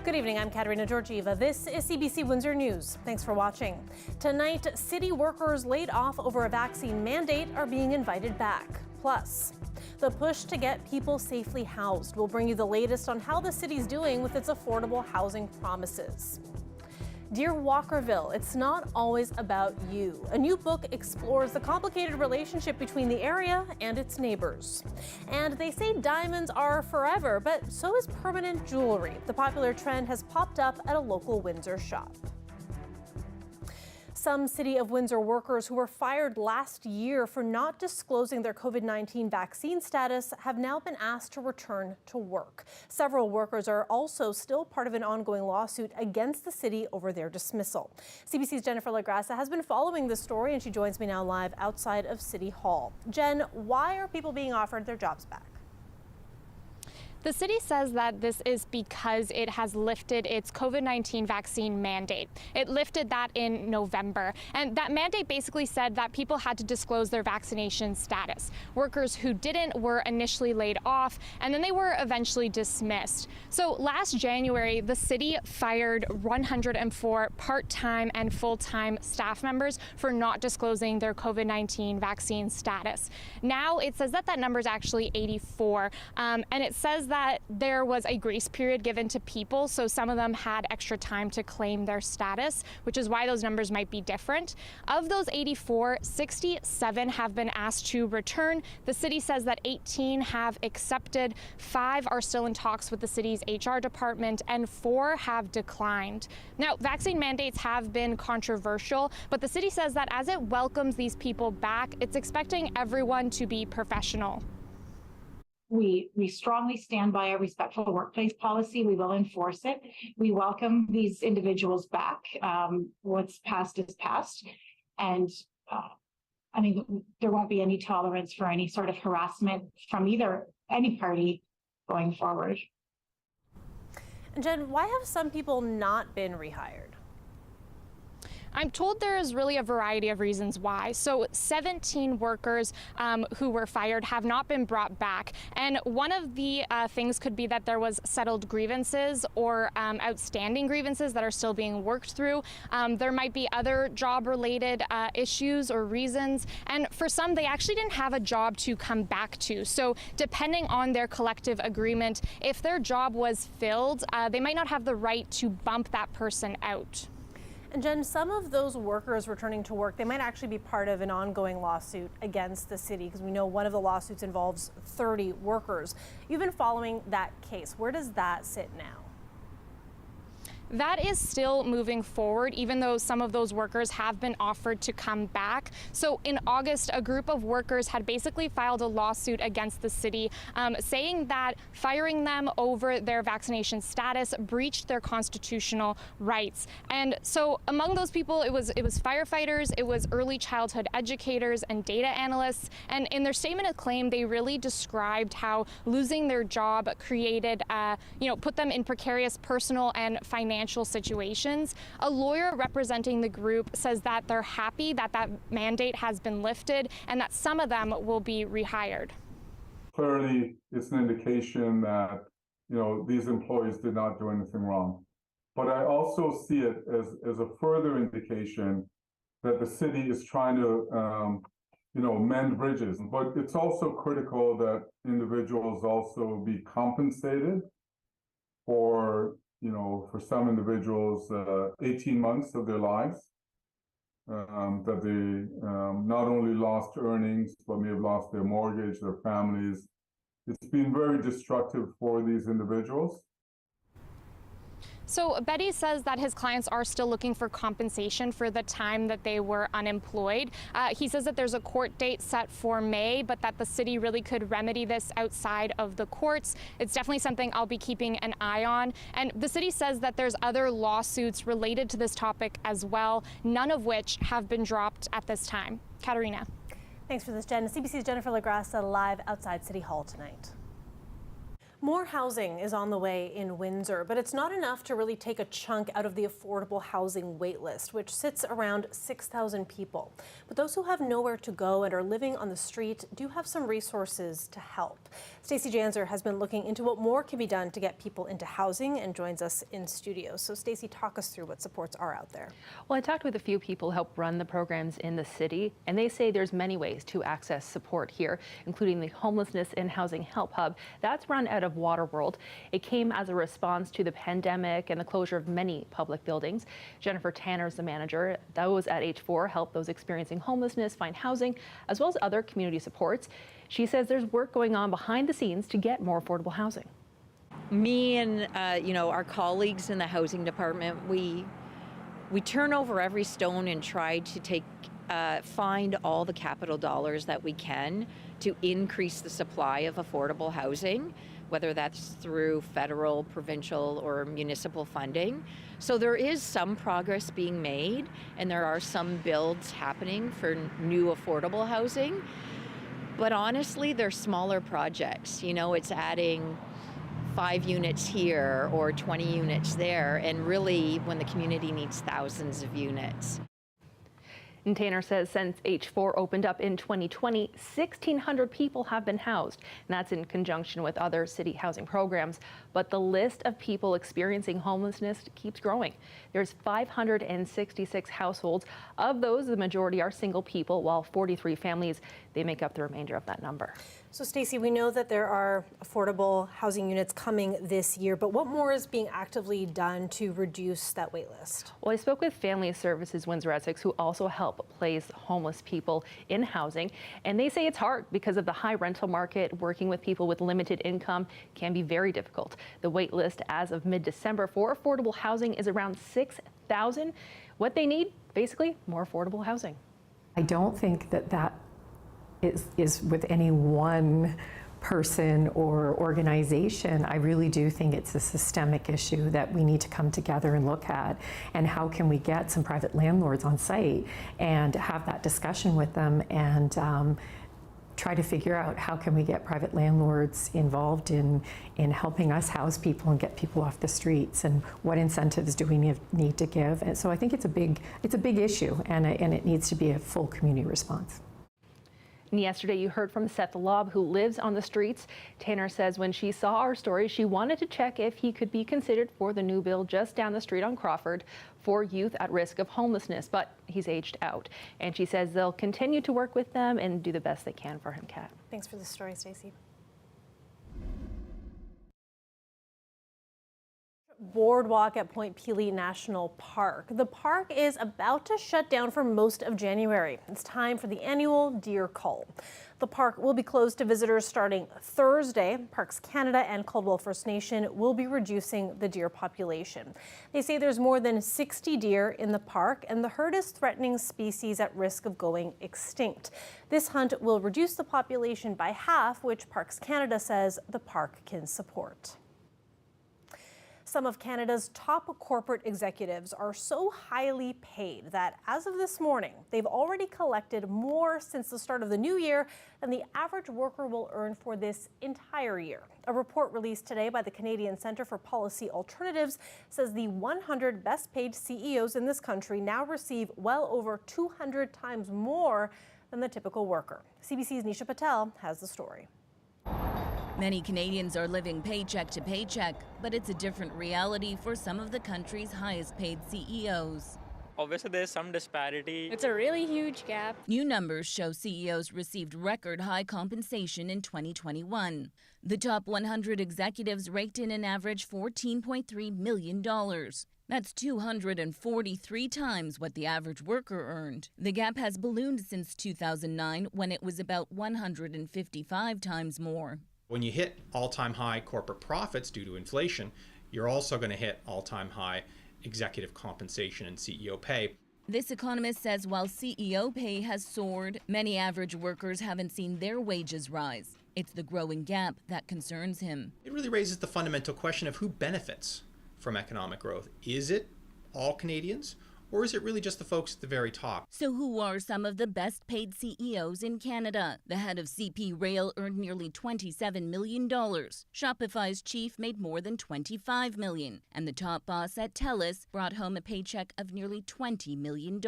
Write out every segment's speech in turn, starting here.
Good evening, I'm Katerina Georgieva. This is CBC Windsor News. Thanks for watching. Tonight, city workers laid off over a vaccine mandate are being invited back. Plus, the push to get people safely housed. We'll bring you the latest on how the city's doing with its affordable housing promises. Dear Walkerville, it's not always about you. A new book explores the complicated relationship between the area and its neighbors. And they say diamonds are forever, but so is permanent jewelry. The popular trend has popped up at a local Windsor shop. Some City of Windsor workers who were fired last year for not disclosing their COVID-19 vaccine status have now been asked to return to work. Several workers are also still part of an ongoing lawsuit against the city over their dismissal. CBC's Jennifer LaGrassa has been following this story, and she joins me now live outside of City Hall. Jen, why are people being offered their jobs back? The city says that this is because it has lifted its COVID-19 vaccine mandate. It lifted that in November, and that mandate basically said that people had to disclose their vaccination status. Workers who didn't were initially laid off, and then they were eventually dismissed. So last January, the city fired 104 part-time and full-time staff members for not disclosing their COVID-19 vaccine status. Now it says that that number is actually 84, and it says that there was a grace period given to people, so some of them had extra time to claim their status, which is why those numbers might be different. Of those 84, 67 have been asked to return. The city says that 18 have accepted, 5 are still in talks with the city's HR department, and 4 have declined. Now, vaccine mandates have been controversial, but the city says that as it welcomes these people back, it's expecting everyone to be professional. We strongly stand by our respectful workplace policy. We will enforce it. We welcome these individuals back. What's past is past. And I mean, there won't be any tolerance for any sort of harassment from any party going forward. Jen, why have some people not been rehired? I'm told there is really a variety of reasons why. So 17 workers who were fired have not been brought back. And one of the things could be that there was settled grievances or outstanding grievances that are still being worked through. There might be other job-related issues or reasons. And for some, they actually didn't have a job to come back to. So depending on their collective agreement, if their job was filled, they might not have the right to bump that person out. And Jen, some of those workers returning to work, they might actually be part of an ongoing lawsuit against the city, because we know one of the lawsuits involves 30 workers. You've been following that case. Where does that sit now? That is still moving forward, even though some of those workers have been offered to come back. So in August, a group of workers had basically filed a lawsuit against the city, saying that firing them over their vaccination status breached their constitutional rights. And so among those people, it was firefighters, it was early childhood educators and data analysts. And in their statement of claim, they really described how losing their job created, put them in precarious personal and financial situations. A lawyer representing the group says that they're happy that that mandate has been lifted and that some of them will be rehired. Clearly, it's an indication that, these employees did not do anything wrong. But I also see it as a further indication that the city is trying to, mend bridges. But it's also critical that individuals also be compensated for some individuals, 18 months of their lives, that they not only lost earnings, but may have lost their mortgage, their families. It's been very destructive for these individuals. So Betty says that his clients are still looking for compensation for the time that they were unemployed. He says that there's a court date set for May, but that the city really could remedy this outside of the courts. It's definitely something I'll be keeping an eye on. And the city says that there's other lawsuits related to this topic as well, none of which have been dropped at this time. Katerina. Thanks for this, Jen. CBC's Jennifer LaGrassa live outside City Hall tonight. More housing is on the way in Windsor, but it's not enough to really take a chunk out of the affordable housing wait list, which sits around 6,000 people. But those who have nowhere to go and are living on the street do have some resources to help. Stacey Janzer has been looking into what more can be done to get people into housing and joins us in studio. So Stacey, talk us through what supports are out there. Well, I talked with a few people who help run the programs in the city, and they say there's many ways to access support here, including the Homelessness and Housing Help Hub. That's run out of Waterworld. It came as a response to the pandemic and the closure of many public buildings. Jennifer Tanner is the manager. Those at H4 help those experiencing homelessness find housing, as well as other community supports. She says there's work going on behind the scenes to get more affordable housing. Me and our colleagues in the housing department, we turn over every stone and try to find all the capital dollars that we can to increase the supply of affordable housing, whether that's through federal, provincial, or municipal funding. So there is some progress being made, and there are some builds happening for new affordable housing. But honestly, they're smaller projects. It's adding 5 units here or 20 units there, and really when the community needs thousands of units. And Tanner says since H4 opened up in 2020, 1,600 people have been housed, and that's in conjunction with other city housing programs. But the list of people experiencing homelessness keeps growing. There's 566 households. Of those, the majority are single people, while 43 families, they make up the remainder of that number. So Stacey, we know that there are affordable housing units coming this year, but what more is being actively done to reduce that wait list? Well, I spoke with Family Services Windsor Essex, who also help place homeless people in housing, and they say it's hard because of the high rental market. Working with people with limited income can be very difficult. The wait list as of mid-December for affordable housing is around 6,000. What they need, basically, more affordable housing. I don't think that is with any one person or organization. I really do think it's a systemic issue that we need to come together and look at. And how can we get some private landlords on site and have that discussion with them and try to figure out how can we get private landlords involved in helping us house people and get people off the streets, and what incentives do we need to give. And so I think it's a big issue, and it needs to be a full community response. And yesterday you heard from Seth Lob, who lives on the streets. Tanner says when she saw our story, she wanted to check if he could be considered for the new bill just down the street on Crawford for youth at risk of homelessness, but he's aged out. And she says they'll continue to work with them and do the best they can for him, Kat. Thanks for the story, Stacey. Boardwalk at Point Pelee National Park. The park is about to shut down for most of January. It's time for the annual deer cull. The park will be closed to visitors starting Thursday. Parks Canada and Caldwell First Nation will be reducing the deer population. They say there's more than 60 deer in the park, and the herd is threatening species at risk of going extinct. This hunt will reduce the population by half, which Parks Canada says the park can support. Some of Canada's top corporate executives are so highly paid that as of this morning, they've already collected more since the start of the new year than the average worker will earn for this entire year. A report released today by the Canadian Centre for Policy Alternatives says the 100 best paid CEOs in this country now receive well over 200 times more than the typical worker. CBC's Nisha Patel has the story. Many Canadians are living paycheck to paycheck, but it's a different reality for some of the country's highest paid CEOs. Obviously, there's some disparity. It's a really huge gap. New numbers show CEOs received record high compensation in 2021. The top 100 executives raked in an average $14.3 million. That's 243 times what the average worker earned. The gap has ballooned since 2009, when it was about 155 times more. When you hit all-time high corporate profits due to inflation, you're also going to hit all-time high executive compensation and CEO pay. This economist says while CEO pay has soared, many average workers haven't seen their wages rise. It's the growing gap that concerns him. It really raises the fundamental question of who benefits from economic growth. Is it all Canadians, Or is it really just the folks at the very top? So who are some of the best paid CEOs in Canada? The head of CP Rail earned nearly $27 million. Shopify's chief made more than $25 million. And the top boss at TELUS brought home a paycheck of nearly $20 million.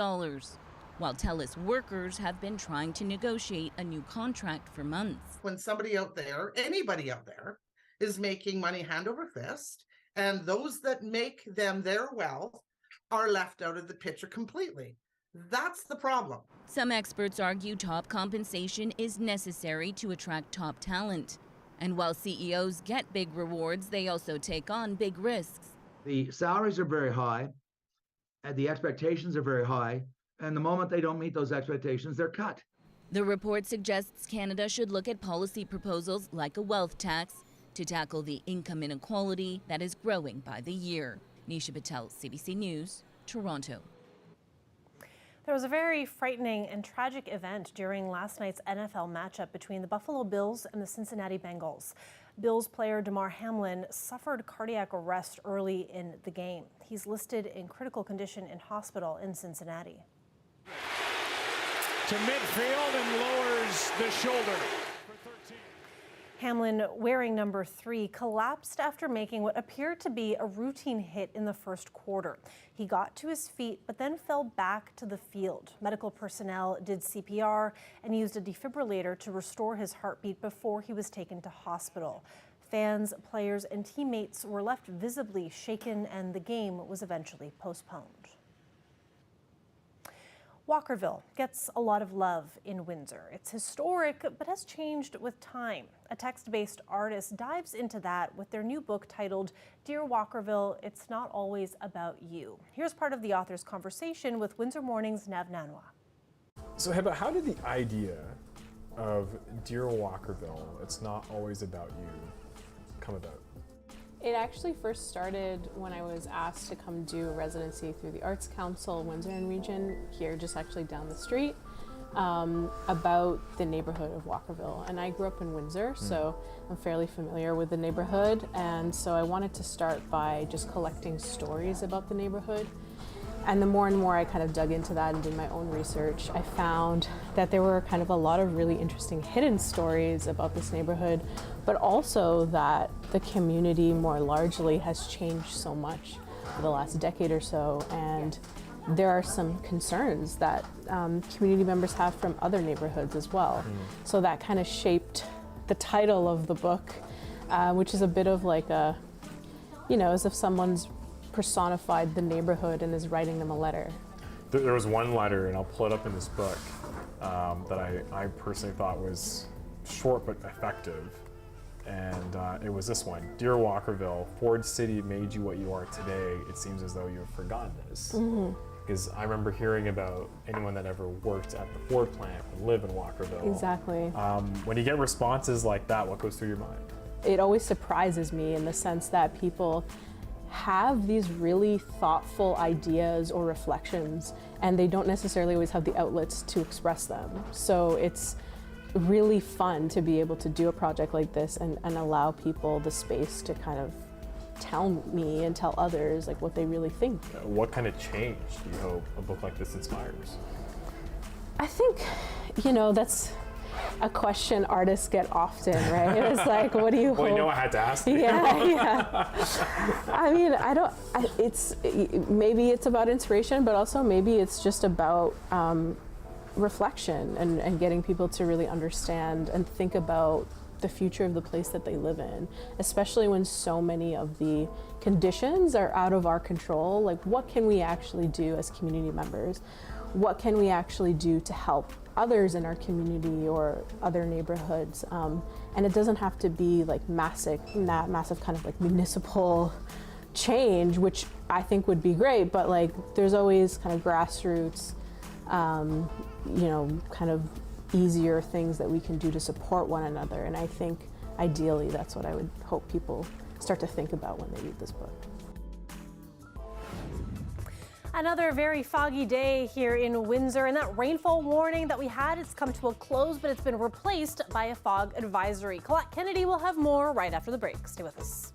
While TELUS workers have been trying to negotiate a new contract for months. When somebody out there, anybody out there, is making money hand over fist, and those that make them their wealth are left out of the picture completely. That's the problem. Some experts argue top compensation is necessary to attract top talent. And while CEOs get big rewards, they also take on big risks. The salaries are very high, and the expectations are very high, and the moment they don't meet those expectations, they're cut. The report suggests Canada should look at policy proposals like a wealth tax to tackle the income inequality that is growing by the year. Nisha Patel, CBC News, Toronto. There was a very frightening and tragic event during last night's NFL matchup between the Buffalo Bills and the Cincinnati Bengals. Bills player Damar Hamlin suffered cardiac arrest early in the game. He's listed in critical condition in hospital in Cincinnati. To midfield and lowers the shoulder. Hamlin, wearing number 3, collapsed after making what appeared to be a routine hit in the first quarter. He got to his feet, but then fell back to the field. Medical personnel did CPR and used a defibrillator to restore his heartbeat before he was taken to hospital. Fans, players, and teammates were left visibly shaken, and the game was eventually postponed. Walkerville gets a lot of love in Windsor. It's historic, but has changed with time. A text-based artist dives into that with their new book titled Dear Walkerville, It's Not Always About You. Here's part of the author's conversation with Windsor Morning's Nav Nanwa. So Heba, how did the idea of Dear Walkerville, It's Not Always About You come about? It actually first started when I was asked to come do a residency through the Arts Council, Windsor and Region, here just actually down the street, about the neighborhood of Walkerville. And I grew up in Windsor, so I'm fairly familiar with the neighborhood. And so I wanted to start by just collecting stories about the neighborhood. And the more and more I kind of dug into that and did my own research, I found that there were kind of a lot of really interesting hidden stories about this neighborhood, but also that the community more largely has changed so much for the last decade or so. And there are some concerns that community members have from other neighborhoods as well. So that kind of shaped the title of the book, which is a bit of like a, you know, as if someone's personified the neighborhood and is writing them a letter. There was one letter, and I'll pull it up in this book, that I personally thought was short but effective. And it was this one. Dear Walkerville, Ford City made you what you are today. It seems as though you have forgotten this. Because I remember hearing about anyone that ever worked at the Ford plant would live in Walkerville. Exactly. When you get responses like that, what goes through your mind? It always surprises me in the sense that people have these really thoughtful ideas or reflections, and they don't necessarily always have the outlets to express them. So it's really fun to be able to do a project like this and allow people the space to kind of tell me and tell others like what they really think. What kind of change do you hope a book like this inspires? I think, you know, that's a question artists get often, right? It's like, what do you hope? Well, you know I had to ask you. Yeah. I mean, maybe it's about inspiration, but also maybe it's just about reflection and getting people to really understand and think about the future of the place that they live in, especially when so many of the conditions are out of our control. Like, what can we actually do as community members? What can we actually do to help others in our community or other neighborhoods? And it doesn't have to be like massive kind of like municipal change, which I think would be great, but like there's always kind of grassroots, you know, kind of easier things that we can do to support one another. And I think ideally that's what I would hope people start to think about when they read this book. Another very foggy day here in Windsor, and that rainfall warning that we had, it's come to a close, but it's been replaced by a fog advisory. Colette Kennedy will have more right after the break. Stay with us.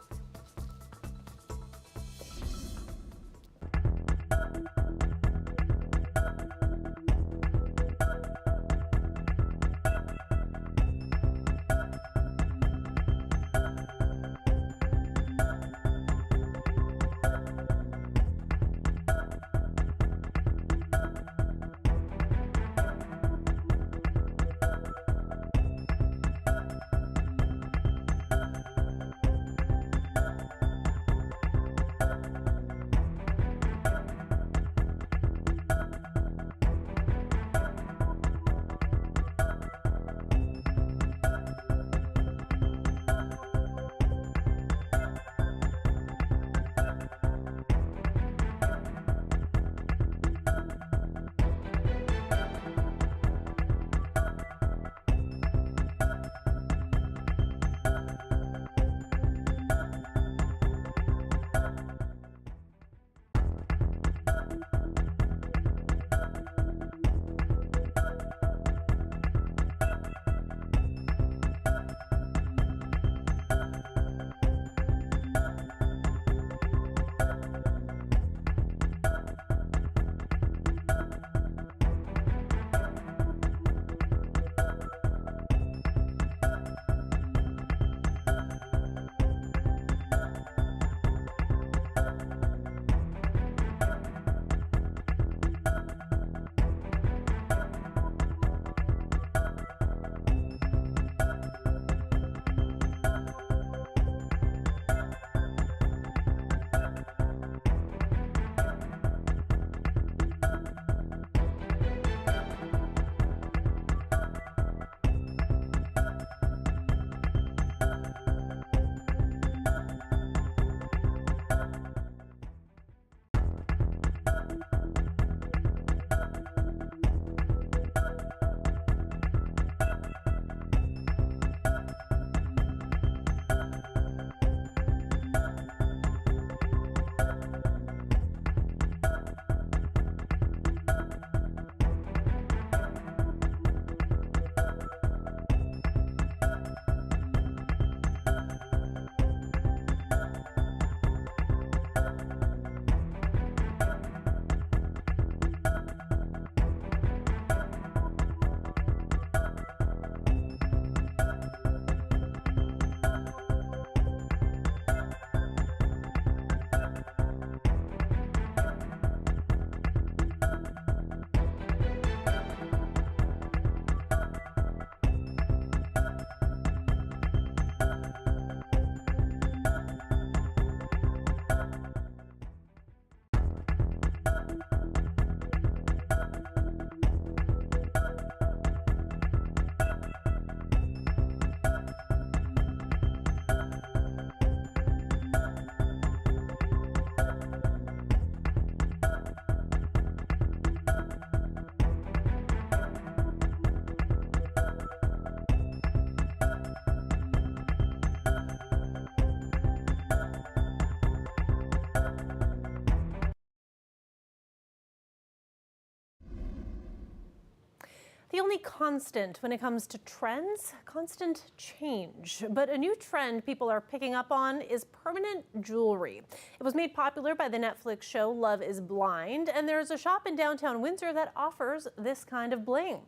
The only constant when it comes to trends, constant change. But a new trend people are picking up on is permanent jewelry. It was made popular by the Netflix show Love is Blind, and there's a shop in downtown Windsor that offers this kind of bling.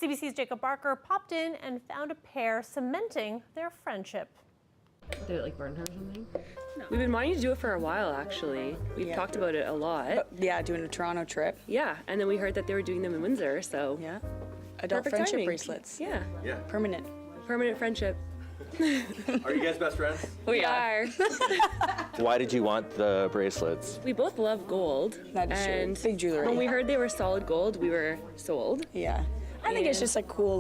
CBC's Jacob Barker popped in and found a pair cementing their friendship. Did it like burn her or something? No. We've been wanting to do it for a while, actually. We've talked about it a lot. Yeah, doing a Toronto trip. Yeah, and then we heard that they were doing them in Windsor, so. Yeah. Adult Perfect friendship timing. bracelets. Yeah. Yeah. Permanent. Permanent friendship. Are you guys best friends? We are. Why did you want the bracelets? We both love gold. That is and true. Big jewelry. When we heard they were solid gold, we were sold. Yeah. I think it's just a cool,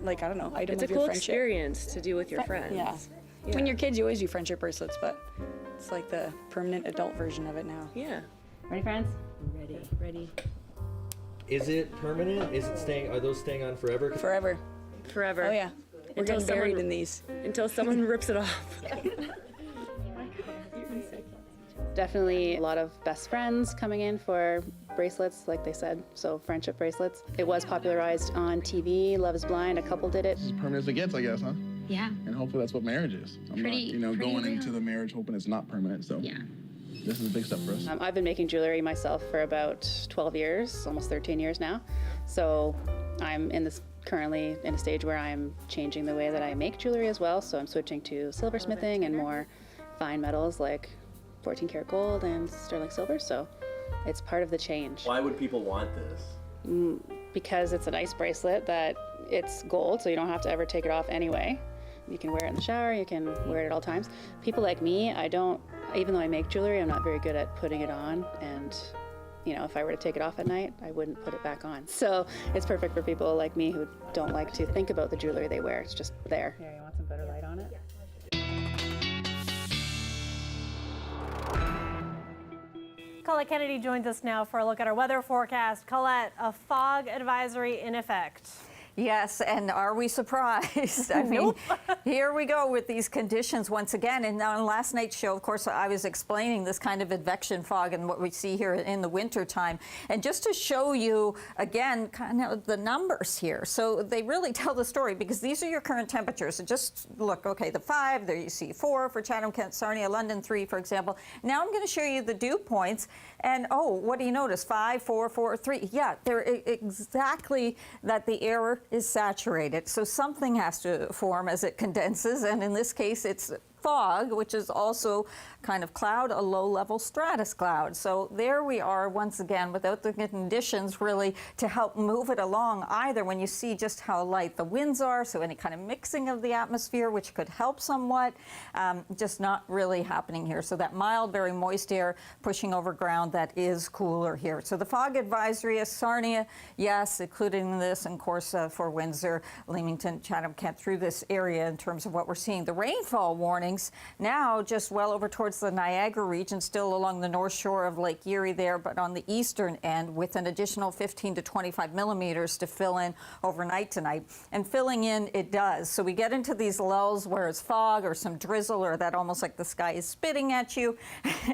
like, I don't know, item It's of a your cool friendship. experience to do with your friends. Yeah. When you're kids, you always do friendship bracelets, but it's like the permanent adult version of it now. Yeah. Ready, friends? Ready. Is it permanent? Is it staying? Are those staying on forever? Forever. Forever. Oh, yeah. We're Until getting buried someone- in these. Until someone rips it off. Definitely a lot of best friends coming in for bracelets, like they said, so friendship bracelets. It was popularized on TV, Love is Blind, a couple did it. As permanent as it gets, I guess, huh? Yeah. And hopefully that's what marriage is. I'm Pretty- not, pretty going real. into the marriage hoping it's not permanent, so. Yeah. This is a big step for us. I've been making jewelry myself for about 12 years, almost 13 years now. So I'm currently in a stage where I'm changing the way that I make jewelry as well. So I'm switching to silversmithing and more fine metals like 14 karat gold and sterling silver. So it's part of the change. Why would people want this? Because it's a nice bracelet that it's gold, so you don't have to ever take it off anyway. You can wear it in the shower, you can wear it at all times. People like me, even though I make jewelry, I'm not very good at putting it on, and if I were to take it off at night, I wouldn't put it back on. So it's perfect for people like me who don't like to think about the jewelry they wear. It's just there. Here, you want some better light on it? Colette Kennedy joins us now for a look at our weather forecast. Colette, a fog advisory in effect. Yes, and are we surprised? I mean, here we go with these conditions once again. And on last night's show, of course, I was explaining this kind of advection fog and what we see here in the winter time. And just to show you, again, kind of the numbers here. So they really tell the story because these are your current temperatures. So just look, okay, the 5, there you see 4 for Chatham, Kent, Sarnia, London 3, for example. Now I'm going to show you the dew points. And, oh, what do you notice? 5, 4, 4, 3. Yeah, they're exactly that the air is saturated. So something has to form as it condenses. And in this case, it's fog, which is also kind of cloud, a low-level stratus cloud. So there we are once again without the conditions really to help move it along either when you see just how light the winds are, so any kind of mixing of the atmosphere, which could help somewhat, just not really happening here. So that mild, very moist air pushing over ground that is cooler here. So the fog advisory is Sarnia, yes, including this, and of course for Windsor, Leamington, Chatham, Kent, through this area in terms of what we're seeing. The rainfall warnings now just well over towards the Niagara region, still along the north shore of Lake Erie there, but on the eastern end with an additional 15 to 25 millimeters to fill in overnight tonight. And filling in it does. So we get into these lulls where it's fog or some drizzle or that almost like the sky is spitting at you.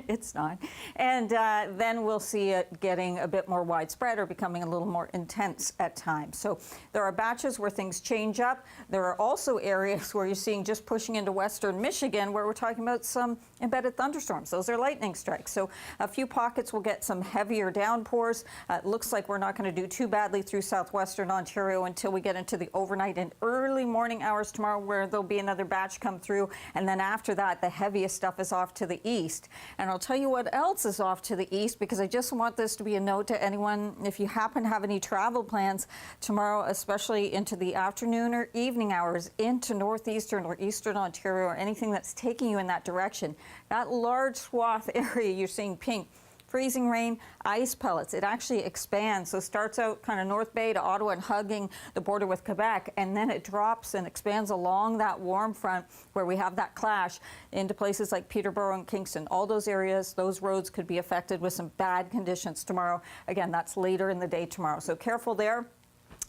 It's not. And then we'll see it getting a bit more widespread or becoming a little more intense at times. So there are batches where things change up. There are also areas where you're seeing just pushing into western Michigan where we're talking about some embedded thunderstorms. Those are lightning strikes. So a few pockets will get some heavier downpours. It looks like we're not going to do too badly through southwestern Ontario until we get into the overnight and early morning hours tomorrow where there'll be another batch come through. And then after that, the heaviest stuff is off to the east. And I'll tell you what else is off to the east because I just want this to be a note to anyone. If you happen to have any travel plans tomorrow, especially into the afternoon or evening hours into northeastern or eastern Ontario or anything that's taking you in that direction, that large swath area you're seeing pink, freezing rain, ice pellets, it actually expands. So it starts out kind of North Bay to Ottawa and hugging the border with Quebec, and then it drops and expands along that warm front where we have that clash into places like Peterborough and Kingston. All those areas, those roads could be affected with some bad conditions tomorrow. Again, that's later in the day tomorrow, so careful there.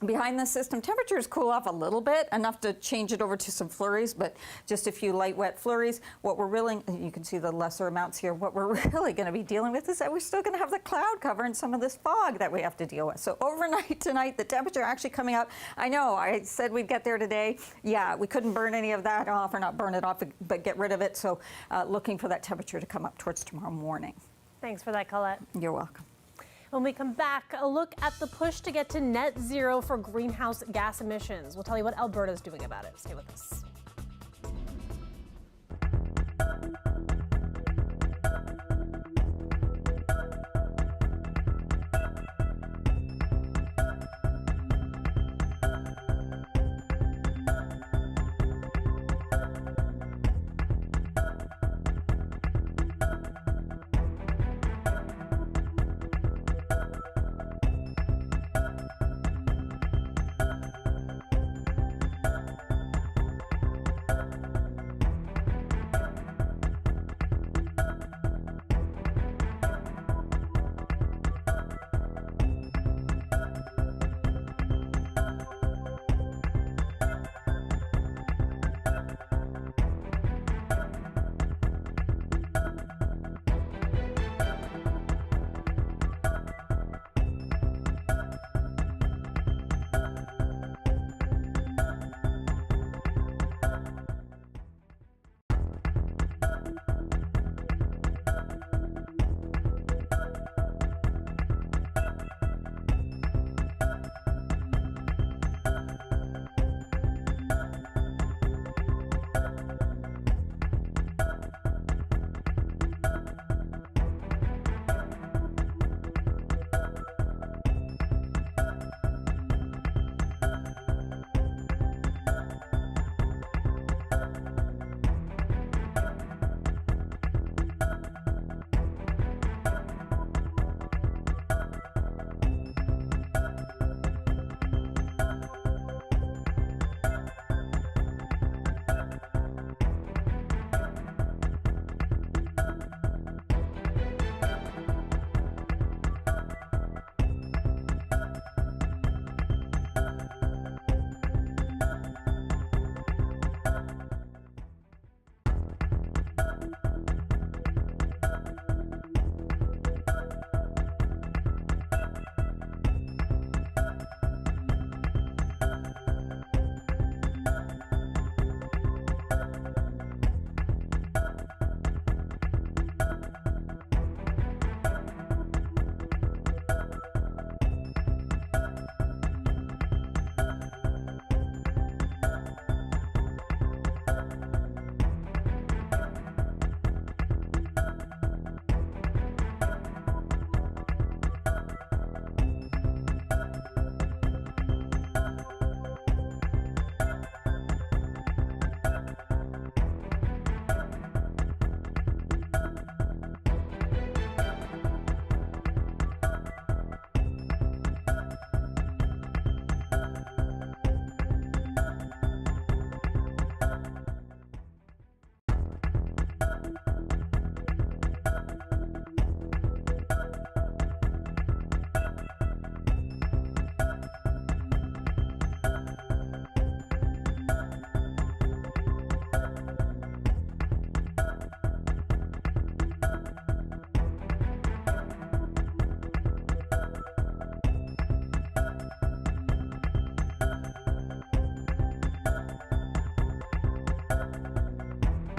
Behind the system, temperatures cool off a little bit, enough to change it over to some flurries, but just a few light, wet flurries. What we're really, you can see the lesser amounts here, what we're really going to be dealing with is that we're still going to have the cloud cover and some of this fog that we have to deal with. So overnight tonight, the temperature actually coming up. I know, I said we'd get there today. Yeah, we couldn't burn any of that off, or not burn it off, but get rid of it. So looking for that temperature to come up towards tomorrow morning. Thanks for that, Colette. You're welcome. When we come back, a look at the push to get to net zero for greenhouse gas emissions. We'll tell you what Alberta's doing about it. Stay with us.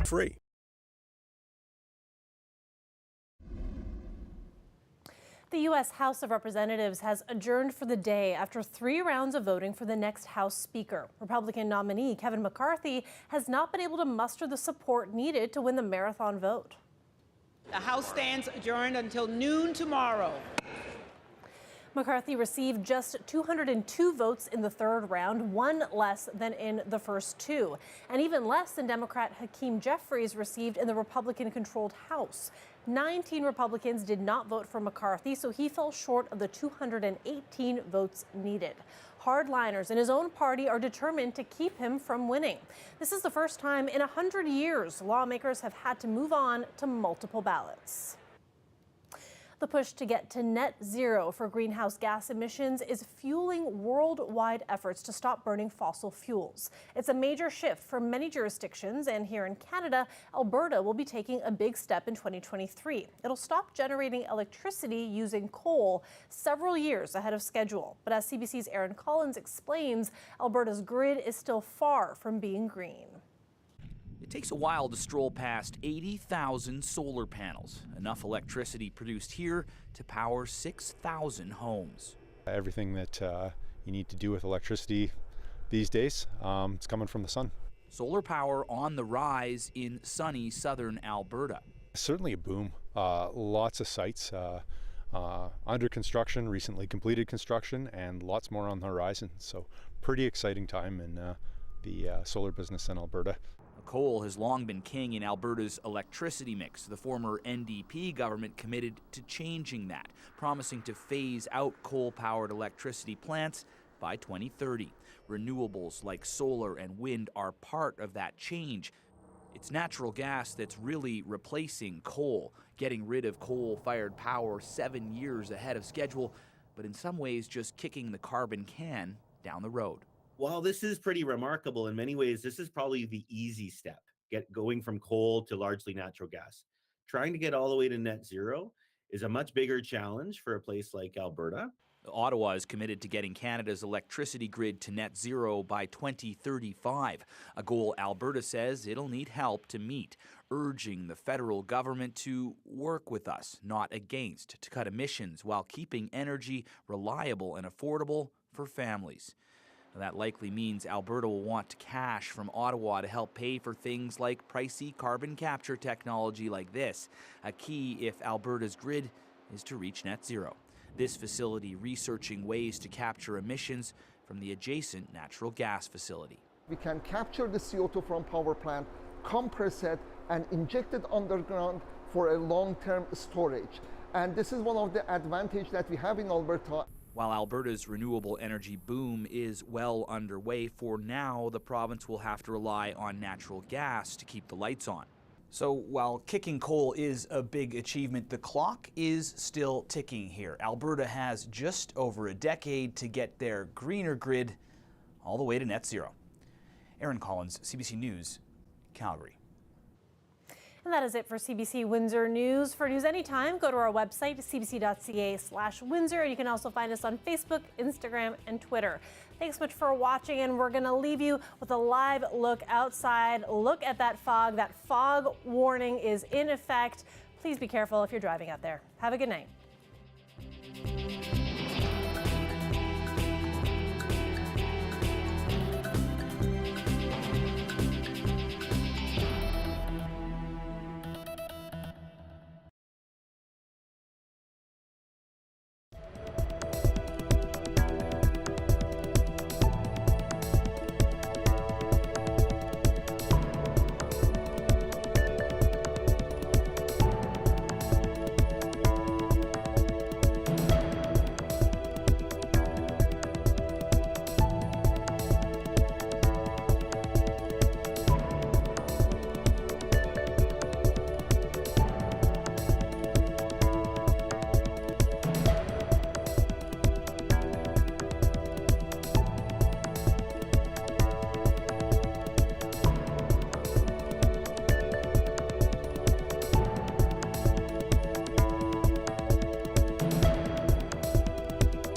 Free. The U.S. House of Representatives has adjourned for the day after 3 rounds of voting for the next House Speaker. Republican nominee Kevin McCarthy has not been able to muster the support needed to win the marathon vote. The House stands adjourned until noon tomorrow. McCarthy received just 202 votes in the 3rd round, 1 less than in the first 2, and even less than Democrat Hakeem Jeffries received in the Republican-controlled House. 19 Republicans did not vote for McCarthy, so he fell short of the 218 votes needed. Hardliners in his own party are determined to keep him from winning. This is the first time in 100 years lawmakers have had to move on to multiple ballots. The push to get to net zero for greenhouse gas emissions is fueling worldwide efforts to stop burning fossil fuels. It's a major shift for many jurisdictions, and here in Canada, Alberta will be taking a big step in 2023. It'll stop generating electricity using coal several years ahead of schedule. But as CBC's Aaron Collins explains, Alberta's grid is still far from being green. It takes a while to stroll past 80,000 solar panels, enough electricity produced here to power 6,000 homes. Everything that you need to do with electricity these days, it's coming from the sun. Solar power on the rise in sunny southern Alberta. Certainly a boom. Lots of sites under construction, recently completed construction, and lots more on the horizon. So pretty exciting time in the solar business in Alberta. Coal has long been king in Alberta's electricity mix. The former NDP government committed to changing that, promising to phase out coal-powered electricity plants by 2030. Renewables like solar and wind are part of that change. It's natural gas that's really replacing coal, getting rid of coal-fired power 7 years ahead of schedule, but in some ways just kicking the carbon can down the road. While this is pretty remarkable in many ways, this is probably the easy step, going from coal to largely natural gas. Trying to get all the way to net zero is a much bigger challenge for a place like Alberta. Ottawa is committed to getting Canada's electricity grid to net zero by 2035, a goal Alberta says it'll need help to meet, urging the federal government to work with us, not against, to cut emissions while keeping energy reliable and affordable for families. That likely means Alberta will want cash from Ottawa to help pay for things like pricey carbon capture technology like this, a key if Alberta's grid is to reach net zero. This facility researching ways to capture emissions from the adjacent natural gas facility. We can capture the CO2 from power plant, compress it, and inject it underground for a long-term storage. And this is one of the advantages that we have in Alberta. While Alberta's renewable energy boom is well underway, for now the province will have to rely on natural gas to keep the lights on. So while kicking coal is a big achievement, the clock is still ticking here. Alberta has just over a decade to get their greener grid all the way to net zero. Aaron Collins, CBC News, Calgary. And that is it for CBC Windsor News. For news anytime, go to our website, cbc.ca/Windsor. You can also find us on Facebook, Instagram, and Twitter. Thanks so much for watching, and we're going to leave you with a live look outside. Look at that fog. That fog warning is in effect. Please be careful if you're driving out there. Have a good night.